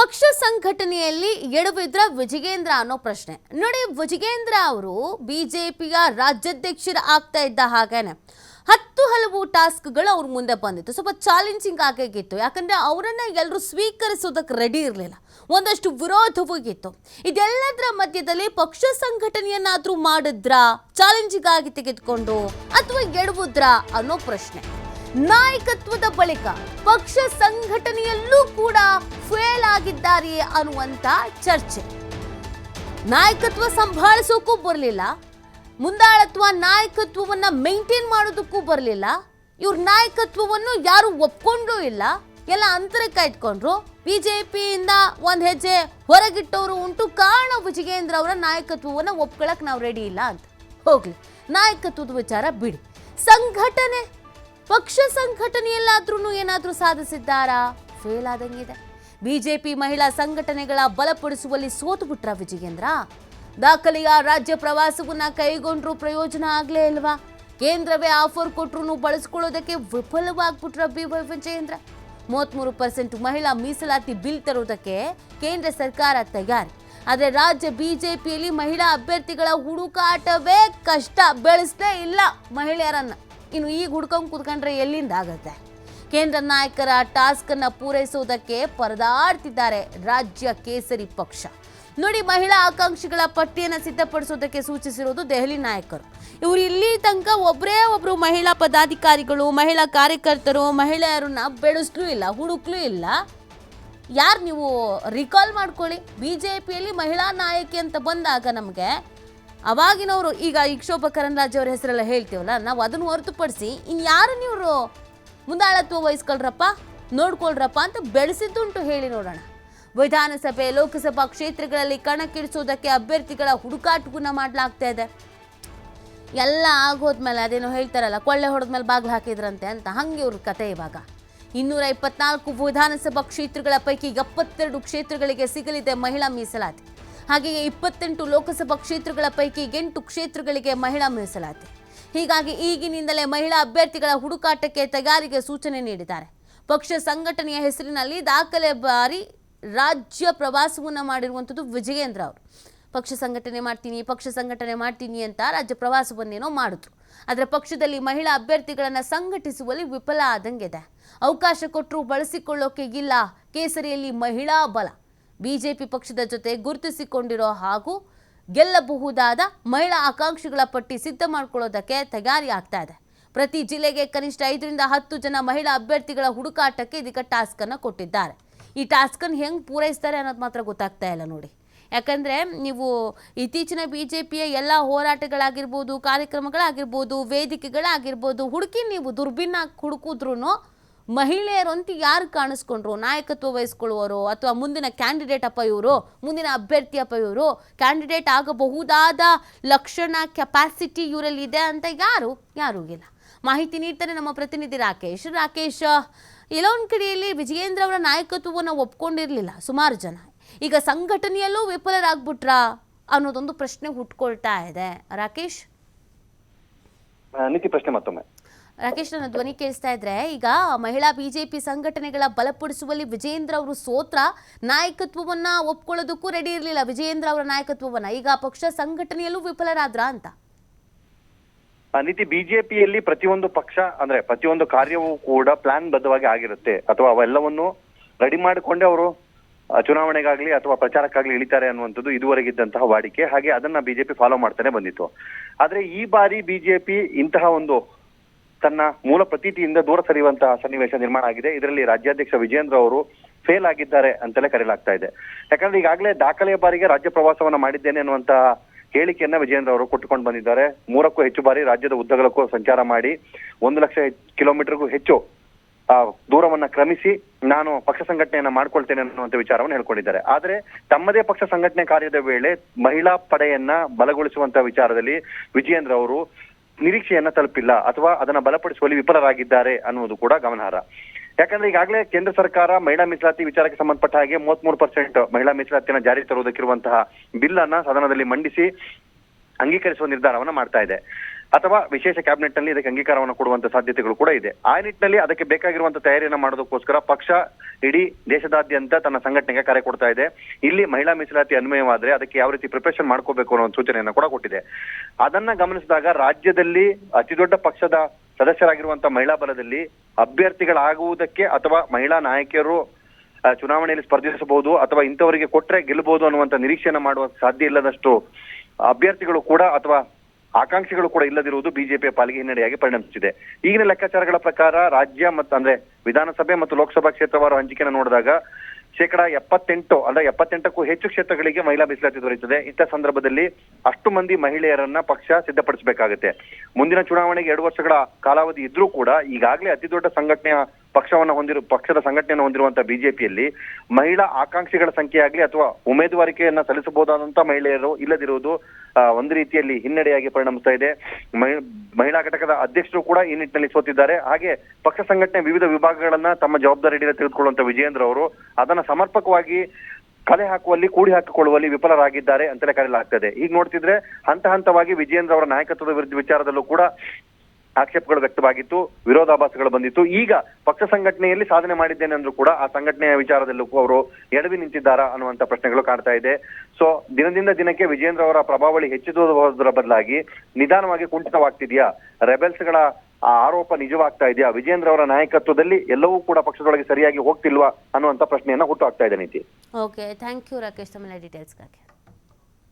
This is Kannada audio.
ಪಕ್ಷ ಸಂಘಟನೆಯಲ್ಲಿ ಎಡವಿದ್ರ ವಿಜಯೇಂದ್ರ ಅನ್ನೋ ಪ್ರಶ್ನೆ ನೋಡಿ. ವಿಜಯೇಂದ್ರ ಅವರು ಬಿಜೆಪಿಯ ರಾಜ್ಯಾಧ್ಯಕ್ಷರ ಆಗ್ತಾ ಇದ್ದ ಹಾಗೇನೆ 10 ಹಲವು ಟಾಸ್ಕ್ಗಳು ಅವ್ರ ಮುಂದೆ ಬಂದಿತ್ತು. ಸ್ವಲ್ಪ ಚಾಲೆಂಜಿಂಗ್ ಆಗಿತ್ತು, ಯಾಕಂದ್ರೆ ಅವರನ್ನ ಎಲ್ಲರೂ ಸ್ವೀಕರಿಸೋದಕ್ಕೆ ರೆಡಿ ಇರಲಿಲ್ಲ. ಒಂದಷ್ಟು ವಿರೋಧವೂ ಇತ್ತು. ಇದೆಲ್ಲದರ ಮಧ್ಯದಲ್ಲಿ ಪಕ್ಷ ಸಂಘಟನೆಯನ್ನಾದ್ರೂ ಮಾಡಿದ್ರಾ, ಚಾಲೆಂಜಿಂಗ್ ಆಗಿ ತೆಗೆದುಕೊಂಡು, ಅಥವಾ ಎಡವುದ್ರಾ ಅನ್ನೋ ಪ್ರಶ್ನೆ. ನಾಯಕತ್ವದ ಬಳಿಕ ಪಕ್ಷ ಸಂಘಟನೆಯಲ್ಲೂ ಕೂಡ ಫೇಲ್ ಆಗಿದ್ದಾರೆಯೇ ಅನ್ನುವಂತ ಚರ್ಚೆ. ನಾಯಕತ್ವ ಸಂಭಾಳಿಸೋಕ್ಕೂ ಬರಲಿಲ್ಲ, ಮುಂದಾಳತ್ವ ನಾಯಕತ್ವವನ್ನ ಮೇಂಟೈನ್ ಮಾಡೋದಕ್ಕೂ ಬರಲಿಲ್ಲ. ಇವ್ರ ನಾಯಕತ್ವವನ್ನು ಯಾರು ಒಪ್ಕೊಂಡೂ ಇಲ್ಲ, ಎಲ್ಲ ಅಂತರಕ್ಕೆ ಇಟ್ಕೊಂಡ್ರು. ಬಿಜೆಪಿಯಿಂದ ಒಂದು ಹೆಜ್ಜೆ ಹೊರಗಿಟ್ಟವರು ಉಂಟು. ಕಾರಣ ವಿಜಯೇಂದ್ರ ಅವರ ನಾಯಕತ್ವವನ್ನು ಒಪ್ಕೊಳ್ಳಕ್ ನಾವು ರೆಡಿ ಇಲ್ಲ ಅಂತ. ಹೋಗ್ಲಿ, ನಾಯಕತ್ವದ ವಿಚಾರ ಬಿಡಿ. ಸಂಘಟನೆ, ಪಕ್ಷ ಸಂಘಟನೆಯಲ್ಲಾದ್ರೂ ಏನಾದ್ರೂ ಸಾಧಿಸಿದ್ದಾರಾ? ಫೇಲ್ ಆದಂಗಿದೆ. ಬಿಜೆಪಿ ಮಹಿಳಾ ಸಂಘಟನೆಗಳ ಬಲಪಡಿಸುವಲ್ಲಿ ಸೋತು ಬಿಟ್ರ ವಿಜಯೇಂದ್ರ. ದಾಖಲೆಯ ರಾಜ್ಯ ಪ್ರವಾಸವನ್ನ ಕೈಗೊಂಡ್ರು, ಪ್ರಯೋಜನ ಆಗ್ಲೇ ಇಲ್ವಾ? ಕೇಂದ್ರವೇ ಆಫರ್ ಕೊಟ್ರು ಬಳಸ್ಕೊಳ್ಳೋದಕ್ಕೆ ವಿಫಲವಾಗ್ಬಿಟ್ರ ವಿಜಯೇಂದ್ರ. 33% ಮಹಿಳಾ ಮೀಸಲಾತಿ ಬಿಲ್ ತರೋದಕ್ಕೆ ಕೇಂದ್ರ ಸರ್ಕಾರ ತಯಾರಿ. ಆದರೆ ರಾಜ್ಯ ಬಿಜೆಪಿಯಲ್ಲಿ ಮಹಿಳಾ ಅಭ್ಯರ್ಥಿಗಳ ಹುಡುಕಾಟವೇ ಕಷ್ಟ, ಬೆಳೆಸಲೇ ಇಲ್ಲ ಮಹಿಳೆಯರನ್ನ. ಇನ್ನು ಈಗ ಹುಡ್ಕೊಂಡು ಕೂತ್ಕೊಂಡ್ರೆ ಎಲ್ಲಿಂದ ಆಗತ್ತೆ? ಕೇಂದ್ರ ನಾಯಕರ ಟಾಸ್ಕ್ ಅನ್ನ ಪೂರೈಸುವುದಕ್ಕೆ ಪರದಾಡ್ತಿದ್ದಾರೆ ರಾಜ್ಯ ಕೇಸರಿ ಪಕ್ಷ. ನೋಡಿ, ಮಹಿಳಾ ಆಕಾಂಕ್ಷಿಗಳ ಪಟ್ಟಿಯನ್ನು ಸಿದ್ಧಪಡಿಸೋದಕ್ಕೆ ಸೂಚಿಸಿರೋದು ದೆಹಲಿ ನಾಯಕರು. ಇವರು ಇಲ್ಲಿ ತನಕ ಒಬ್ಬರು ಮಹಿಳಾ ಪದಾಧಿಕಾರಿಗಳು, ಮಹಿಳಾ ಕಾರ್ಯಕರ್ತರು, ಮಹಿಳೆಯರನ್ನ ಬೆಳೆಸ್ಲೂ ಇಲ್ಲ, ಹುಡುಕ್ಲೂ ಇಲ್ಲ. ಯಾರು ನೀವು ರಿಕಾಲ್ ಮಾಡ್ಕೊಳ್ಳಿ. ಬಿಜೆಪಿಯಲ್ಲಿ ಮಹಿಳಾ ನಾಯಕಿ ಅಂತ ಬಂದಾಗ ನಮಗೆ ಅವಾಗಿನವರು, ಈಗ ಶೋಭಾ ಕರಂದ್ಲಾಜೆ ಅವರ ಹೆಸರೆಲ್ಲ ಹೇಳ್ತೀವಲ್ಲ, ನಾವು ಅದನ್ನು ಹೊರತುಪಡಿಸಿ ಇನ್ಯಾರು ನೀವು ಮುಂದಾಳತ್ವ ವಹಿಸ್ಕೊಳ್ರಪ್ಪ, ನೋಡ್ಕೊಳ್ರಪ್ಪ ಅಂತ ಬೆಳೆಸಿದ್ದುಂಟು, ಹೇಳಿ ನೋಡೋಣ. ವಿಧಾನಸಭೆ, ಲೋಕಸಭಾ ಕ್ಷೇತ್ರಗಳಲ್ಲಿ ಕಣಕ್ಕಿಳಿಸೋದಕ್ಕೆ ಅಭ್ಯರ್ಥಿಗಳ ಹುಡುಕಾಟವನ್ನ ಮಾಡಲಾಗ್ತಾ ಇದೆ. ಎಲ್ಲ ಆಗೋದ್ಮೇಲೆ ಅದೇನೋ ಹೇಳ್ತಾರಲ್ಲ, ಕೊಳ್ಳೆ ಹೊಡೆದ್ಮೇಲೆ ಬಾಗಿಲು ಹಾಕಿದ್ರಂತೆ ಅಂತ, ಹಂಗೆ ಇವ್ರ ಕತೆ. ಇವಾಗ 224 ವಿಧಾನಸಭಾ ಕ್ಷೇತ್ರಗಳ ಪೈಕಿ 72 ಕ್ಷೇತ್ರಗಳಿಗೆ ಸಿಗಲಿದೆ ಮಹಿಳಾ ಮೀಸಲಾತಿ. ಹಾಗೆಯೇ 28 ಲೋಕಸಭಾ ಕ್ಷೇತ್ರಗಳ ಪೈಕಿ 8 ಕ್ಷೇತ್ರಗಳಿಗೆ ಮಹಿಳಾ ಮೀಸಲಾತಿ. ಹೀಗಾಗಿ ಈಗಿನಿಂದಲೇ ಮಹಿಳಾ ಅಭ್ಯರ್ಥಿಗಳ ಹುಡುಕಾಟಕ್ಕೆ ತಯಾರಿಗೆ ಸೂಚನೆ ನೀಡಿದ್ದಾರೆ. ಪಕ್ಷ ಸಂಘಟನೆಯ ಹೆಸರಿನಲ್ಲಿ ದಾಖಲೆ ಬಾರಿ ರಾಜ್ಯ ಪ್ರವಾಸವನ್ನು ಮಾಡಿರುವಂಥದ್ದು ವಿಜಯೇಂದ್ರ ಅವರು. ಪಕ್ಷ ಸಂಘಟನೆ ಮಾಡ್ತೀನಿ ಅಂತ ರಾಜ್ಯ ಪ್ರವಾಸವನ್ನೇನೋ ಮಾಡಿದ್ರು. ಆದರೆ ಪಕ್ಷದಲ್ಲಿ ಮಹಿಳಾ ಅಭ್ಯರ್ಥಿಗಳನ್ನು ಸಂಘಟಿಸುವಲ್ಲಿ ವಿಫಲ ಆದಂಗಿದೆ. ಅವಕಾಶ ಕೊಟ್ಟರು ಬಳಸಿಕೊಳ್ಳೋಕೆ ಇಲ್ಲ ಕೇಸರಿಯಲ್ಲಿ ಮಹಿಳಾ ಬಲ. ಬಿಜೆಪಿ ಪಕ್ಷದ ಜೊತೆ ಗುರುತಿಸಿಕೊಂಡಿರೋ ಹಾಗೂ ಗೆಲ್ಲಬಹುದಾದ ಮಹಿಳಾ ಆಕಾಂಕ್ಷಿಗಳ ಪಟ್ಟಿ ಸಿದ್ಧ ಮಾಡ್ಕೊಳ್ಳೋದಕ್ಕೆ ತಯಾರಿ ಆಗ್ತಾ ಇದೆ. ಪ್ರತಿ ಜಿಲ್ಲೆಗೆ ಕನಿಷ್ಠ 5 ರಿಂದ 10 ಜನ ಮಹಿಳಾ ಅಭ್ಯರ್ಥಿಗಳ ಹುಡುಕಾಟಕ್ಕೆ ಇದೀಗ ಟಾಸ್ಕ್ ಅನ್ನು ಕೊಟ್ಟಿದ್ದಾರೆ. ಈ ಟಾಸ್ಕ್ ಅನ್ನು ಹೆಂಗೆ ಪೂರೈಸ್ತಾರೆ ಅನ್ನೋದು ಮಾತ್ರ ಗೊತ್ತಾಗ್ತಾ ಇಲ್ಲ ನೋಡಿ. ಯಾಕಂದರೆ ನೀವು ಇತ್ತೀಚಿನ ಬಿಜೆಪಿಯ ಎಲ್ಲ ಹೋರಾಟಗಳಾಗಿರ್ಬೋದು, ಕಾರ್ಯಕ್ರಮಗಳಾಗಿರ್ಬೋದು, ವೇದಿಕೆಗಳಾಗಿರ್ಬೋದು, ಹುಡುಕಿ ನೀವು ದುರ್ಬಿನ್ನ ಹುಡುಕಿದ್ರೂ ಮಹಿಳೆಯರು ಅಂತ ಯಾರು ಕಾಣಿಸ್ಕೊಂಡ್ರು, ನಾಯಕತ್ವ ವಹಿಸ್ಕೊಳ್ಳುವವರು ಅಥವಾ ಮುಂದಿನ ಕ್ಯಾಂಡಿಡೇಟ್ ಅಪ್ಪ ಇವರು, ಮುಂದಿನ ಅಭ್ಯರ್ಥಿ ಅಪ್ಪ ಇವರು, ಕ್ಯಾಂಡಿಡೇಟ್ ಆಗಬಹುದಾದ ಲಕ್ಷಣ, ಕೆಪಾಸಿಟಿ ಇವರಲ್ಲಿ ಇದೆ ಅಂತ ಯಾರೂ ಇಲ್ಲ. ಮಾಹಿತಿ ನೀಡ್ತಾರೆ ನಮ್ಮ ಪ್ರತಿನಿಧಿ ರಾಕೇಶ್. ಎಲ್ಲೊಂದು ಕಡೆಯಲ್ಲಿ ವಿಜಯೇಂದ್ರ ಅವರ ನಾಯಕತ್ವವನ್ನು ಒಪ್ಕೊಂಡಿರಲಿಲ್ಲ ಸುಮಾರು ಜನ. ಈಗ ಸಂಘಟನೆಯಲ್ಲೂ ವಿಫಲರಾಗ್ಬಿಟ್ರಾ ಅನ್ನೋದೊಂದು ಪ್ರಶ್ನೆ ಹುಟ್ಕೊಳ್ತಾ ಇದೆ. ರಾಕೇಶ್, ಪ್ರಶ್ನೆ ಮತ್ತೊಮ್ಮೆ. ರಾಕೇಶ್, ನನ್ನ ಧ್ವನಿ ಕೇಳಿಸ್ತಾ ಇದ್ರೆ, ಈಗ ಮಹಿಳಾ ಬಿಜೆಪಿ ಸಂಘಟನೆಗಳ ಬಲಪಡಿಸುವಲ್ಲಿ ವಿಜಯೇಂದ್ರ ಅವರು ಸೋತ್ರ, ನಾಯಕತ್ವವನ್ನ ಒಪ್ಕೊಳ್ಳೋದಕ್ಕೂ ರೆಡಿ ಇರಲಿಲ್ಲ ವಿಜಯೇಂದ್ರ ಅವರ ನಾಯಕತ್ವವನ್ನ. ಈಗ ಪಕ್ಷ ಸಂಘಟನೆಯಲ್ಲೂ ವಿಫಲರಾದ್ರ ಅಂತ? ಬಿಜೆಪಿಯಲ್ಲಿ ಪ್ರತಿಯೊಂದು ಪಕ್ಷ ಅಂದ್ರೆ ಪ್ರತಿಯೊಂದು ಕಾರ್ಯವೂ ಕೂಡ ಪ್ಲಾನ್ ಬದ್ಧವಾಗಿ ಆಗಿರುತ್ತೆ, ಅಥವಾ ಅವೆಲ್ಲವನ್ನು ರೆಡಿ ಮಾಡಿಕೊಂಡೇ ಅವರು ಚುನಾವಣೆಗಾಗ್ಲಿ ಅಥವಾ ಪ್ರಚಾರಕ್ಕಾಗ್ಲಿ ಇಳಿತಾರೆ ಅನ್ನುವಂಥದ್ದು ಇದುವರೆಗಿದ್ದಂತಹ ವಾಡಿಕೆ. ಹಾಗೆ ಅದನ್ನ ಬಿಜೆಪಿ ಫಾಲೋ ಮಾಡ್ತಾನೆ ಬಂದಿತ್ತು. ಆದ್ರೆ ಈ ಬಾರಿ ಬಿಜೆಪಿ ಇಂತಹ ಒಂದು ತನ್ನ ಮೂಲ ಪ್ರತೀತಿಯಿಂದ ದೂರ ಸರಿಯುವಂತಹ ಸನ್ನಿವೇಶ ನಿರ್ಮಾಣ ಆಗಿದೆ. ಇದರಲ್ಲಿ ರಾಜ್ಯಾಧ್ಯಕ್ಷ ವಿಜಯೇಂದ್ರ ಅವರು ಫೇಲ್ ಆಗಿದ್ದಾರೆ ಅಂತಲೇ ಕರೆಯಲಾಗ್ತಾ ಇದೆ. ಯಾಕಂದ್ರೆ ಈಗಾಗಲೇ ದಾಖಲೆಯ ಬಾರಿಗೆ ರಾಜ್ಯ ಪ್ರವಾಸವನ್ನ ಮಾಡಿದ್ದೇನೆ ಅನ್ನುವಂತಹ ಹೇಳಿಕೆಯನ್ನ ವಿಜಯೇಂದ್ರ ಅವರು ಕೊಟ್ಟುಕೊಂಡು ಬಂದಿದ್ದಾರೆ. 3ಕ್ಕೂ ಹೆಚ್ಚು ಬಾರಿ ರಾಜ್ಯದ ಉದ್ದಗಲಕ್ಕೂ ಸಂಚಾರ ಮಾಡಿ 1 ಲಕ್ಷ ಕಿಲೋಮೀಟರ್ಗೂ ಹೆಚ್ಚು ದೂರವನ್ನ ಕ್ರಮಿಸಿ ನಾನು ಪಕ್ಷ ಸಂಘಟನೆಯನ್ನ ಮಾಡ್ಕೊಳ್ತೇನೆ ಅನ್ನುವಂಥ ವಿಚಾರವನ್ನು ಹೇಳ್ಕೊಂಡಿದ್ದಾರೆ. ಆದ್ರೆ ತಮ್ಮದೇ ಪಕ್ಷ ಸಂಘಟನೆ ಕಾರ್ಯದ ವೇಳೆ ಮಹಿಳಾ ಪಡೆಯನ್ನ ಬಲಗೊಳಿಸುವಂತ ವಿಚಾರದಲ್ಲಿ ವಿಜಯೇಂದ್ರ ಅವರು ನಿರೀಕ್ಷೆಯನ್ನ ತಲುಪಿಲ್ಲ, ಅಥವಾ ಅದನ್ನ ಬಲಪಡಿಸುವಲ್ಲಿ ವಿಫಲರಾಗಿದ್ದಾರೆ ಅನ್ನುವುದು ಕೂಡ ಗಮನಾರ್ಹ. ಯಾಕಂದ್ರೆ ಈಗಾಗಲೇ ಕೇಂದ್ರ ಸರ್ಕಾರ ಮಹಿಳಾ ಮೀಸಲಾತಿ ವಿಚಾರಕ್ಕೆ ಸಂಬಂಧಪಟ್ಟ ಹಾಗೆ 33% ಮಹಿಳಾ ಮೀಸಲಾತಿಯನ್ನ ಜಾರಿ ತರುವುದಕ್ಕಿರುವಂತಹ ಬಿಲ್ ಅನ್ನ ಸದನದಲ್ಲಿ ಮಂಡಿಸಿ ಅಂಗೀಕರಿಸುವ ನಿರ್ಧಾರವನ್ನ ಮಾಡ್ತಾ ಇದೆ. ಅಥವಾ ವಿಶೇಷ ಕ್ಯಾಬಿನೆಟ್ ನಲ್ಲಿ ಇದಕ್ಕೆ ಅಂಗೀಕಾರವನ್ನು ಕೊಡುವಂತ ಸಾಧ್ಯತೆಗಳು ಕೂಡ ಇದೆ. ಆ ನಿಟ್ಟಿನಲ್ಲಿ ಅದಕ್ಕೆ ಬೇಕಾಗಿರುವಂತ ತಯಾರಿಯನ್ನ ಮಾಡೋದಕ್ಕೋಸ್ಕರ ಪಕ್ಷ ಇಡೀ ದೇಶದಾದ್ಯಂತ ತನ್ನ ಸಂಘಟನೆಗೆ ಕರೆ ಕೊಡ್ತಾ ಇದೆ. ಇಲ್ಲಿ ಮಹಿಳಾ ಮೀಸಲಾತಿ ಅನ್ವಯವಾದ್ರೆ ಅದಕ್ಕೆ ಯಾವ ರೀತಿ ಪ್ರಿಪರೇಷನ್ ಮಾಡ್ಕೋಬೇಕು ಅನ್ನೋ ಒಂದು ಸೂಚನೆಯನ್ನ ಕೂಡ ಕೊಟ್ಟಿದೆ. ಅದನ್ನ ಗಮನಿಸಿದಾಗ ರಾಜ್ಯದಲ್ಲಿ ಅತಿ ದೊಡ್ಡ ಪಕ್ಷದ ಸದಸ್ಯರಾಗಿರುವಂತಹ ಮಹಿಳಾ ಬಲದಲ್ಲಿ ಅಭ್ಯರ್ಥಿಗಳಾಗುವುದಕ್ಕೆ ಅಥವಾ ಮಹಿಳಾ ನಾಯಕಿಯರು ಚುನಾವಣೆಯಲ್ಲಿ ಸ್ಪರ್ಧಿಸಬಹುದು ಅಥವಾ ಇಂಥವರಿಗೆ ಕೊಟ್ರೆ ಗೆಲ್ಲಬಹುದು ಅನ್ನುವಂತ ನಿರೀಕ್ಷೆಯನ್ನ ಮಾಡುವ ಸಾಧ್ಯ ಇಲ್ಲದಷ್ಟು ಅಭ್ಯರ್ಥಿಗಳು ಕೂಡ ಅಥವಾ ಆಕಾಂಕ್ಷಿಗಳು ಕೂಡ ಇಲ್ಲದಿರುವುದು ಬಿಜೆಪಿಯ ಪಾಲಿಗೆ ಹಿನ್ನಡೆಯಾಗಿ ಪರಿಣಮಿಸಿದೆ. ಈಗಿನ ಲೆಕ್ಕಾಚಾರಗಳ ಪ್ರಕಾರ ರಾಜ್ಯ ಮತ್ತು ಅಂದ್ರೆ ವಿಧಾನಸಭೆ ಮತ್ತು ಲೋಕಸಭಾ ಕ್ಷೇತ್ರವಾರು ಹಂಚಿಕೆಯನ್ನು ನೋಡಿದಾಗ 78 ಅಂದ್ರೆ 78ಕ್ಕೂ ಹೆಚ್ಚು ಕ್ಷೇತ್ರಗಳಿಗೆ ಮಹಿಳಾ ಮೀಸಲಾತಿ ದೊರೆಯುತ್ತದೆ. ಇಂಥ ಸಂದರ್ಭದಲ್ಲಿ ಅಷ್ಟು ಮಂದಿ ಮಹಿಳೆಯರನ್ನ ಪಕ್ಷ ಸಿದ್ಧಪಡಿಸಬೇಕಾಗುತ್ತೆ. ಮುಂದಿನ ಚುನಾವಣೆಗೆ 2 ವರ್ಷಗಳ ಕಾಲಾವಧಿ ಇದ್ರೂ ಕೂಡ ಈಗಾಗಲೇ ಅತಿ ದೊಡ್ಡ ಸಂಘಟನೆಯ ಪಕ್ಷದ ಸಂಘಟನೆಯನ್ನು ಹೊಂದಿರುವಂತಹ ಬಿಜೆಪಿಯಲ್ಲಿ ಮಹಿಳಾ ಆಕಾಂಕ್ಷಿಗಳ ಸಂಖ್ಯೆ ಆಗಲಿ ಅಥವಾ ಉಮೇದುವಾರಿಕೆಯನ್ನ ಸಲ್ಲಿಸಬಹುದಾದಂತಹ ಮಹಿಳೆಯರು ಇಲ್ಲದಿರುವುದು ಒಂದು ರೀತಿಯಲ್ಲಿ ಹಿನ್ನಡೆಯಾಗಿ ಪರಿಣಮಿಸ್ತಾ ಇದೆ. ಮಹಿಳಾ ಘಟಕದ ಅಧ್ಯಕ್ಷರು ಕೂಡ ಈ ನಿಟ್ಟಿನಲ್ಲಿ ಸೋತಿದ್ದಾರೆ. ಹಾಗೆ ಪಕ್ಷ ಸಂಘಟನೆ ವಿವಿಧ ವಿಭಾಗಗಳನ್ನ ತಮ್ಮ ಜವಾಬ್ದಾರಿಯಿಂದ ತೆಗೆದುಕೊಳ್ಳುವಂತ ವಿಜಯೇಂದ್ರ ಅವರು ಅದನ್ನ ಸಮರ್ಪಕವಾಗಿ ಕಲೆ ಹಾಕುವಲ್ಲಿ ಕೂಡಿ ಹಾಕಿಕೊಳ್ಳುವಲ್ಲಿ ವಿಫಲರಾಗಿದ್ದಾರೆ ಅಂತಲೇ ಕರೆಯಲಾಗ್ತದೆ. ಈಗ ನೋಡ್ತಿದ್ರೆ ಹಂತ ಹಂತವಾಗಿ ವಿಜಯೇಂದ್ರ ಅವರ ನಾಯಕತ್ವದ ವಿರುದ್ಧ ವಿಚಾರದಲ್ಲೂ ಕೂಡ ಆಕ್ಷೇಪಗಳು ವ್ಯಕ್ತವಾಗಿತ್ತು, ವಿರೋಧಾಭಾಸಗಳು ಬಂದಿತ್ತು. ಈಗ ಪಕ್ಷ ಸಂಘಟನೆಯಲ್ಲಿ ಸಾಧನೆ ಮಾಡಿದ್ದೇನೆ ಅಂದ್ರೂ ಕೂಡ ಆ ಸಂಘಟನೆಯ ವಿಚಾರದಲ್ಲೂ ಅವರು ಎಡವಿ ನಿಂತಿದ್ದಾರಾ ಅನ್ನುವಂತ ಪ್ರಶ್ನೆಗಳು ಕಾಡ್ತಾ ಇದೆ. ಸೊ ದಿನದಿಂದ ದಿನಕ್ಕೆ ವಿಜೇಂದ್ರ ಅವರ ಪ್ರಭಾವಳಿ ಹೆಚ್ಚಿಸುವುದರ ಬದಲಾಗಿ ನಿಧಾನವಾಗಿ ಕುಂಠಿತವಾಗ್ತಿದೆಯಾ, ರೆಬೆಲ್ಸ್ಗಳ ಆರೋಪ ನಿಜವಾಗ್ತಾ ಇದೆಯಾ, ವಿಜೇಂದ್ರ ಅವರ ನಾಯಕತ್ವದಲ್ಲಿ ಎಲ್ಲವೂ ಕೂಡ ಪಕ್ಷದೊಳಗೆ ಸರಿಯಾಗಿ ಹೋಗ್ತಿಲ್ವಾ ಅನ್ನುವಂತ ಪ್ರಶ್ನೆಯನ್ನ ಹುಟ್ಟು ಹಾಕ್ತಾ ಇದೆ ನೀತಿ. ಓಕೆ, ಥ್ಯಾಂಕ್ ಯು ರಾಕೇಶ್ ತಮ್ಮ ಡೀಟೇಲ್ಸ್ಗಾಗಿ.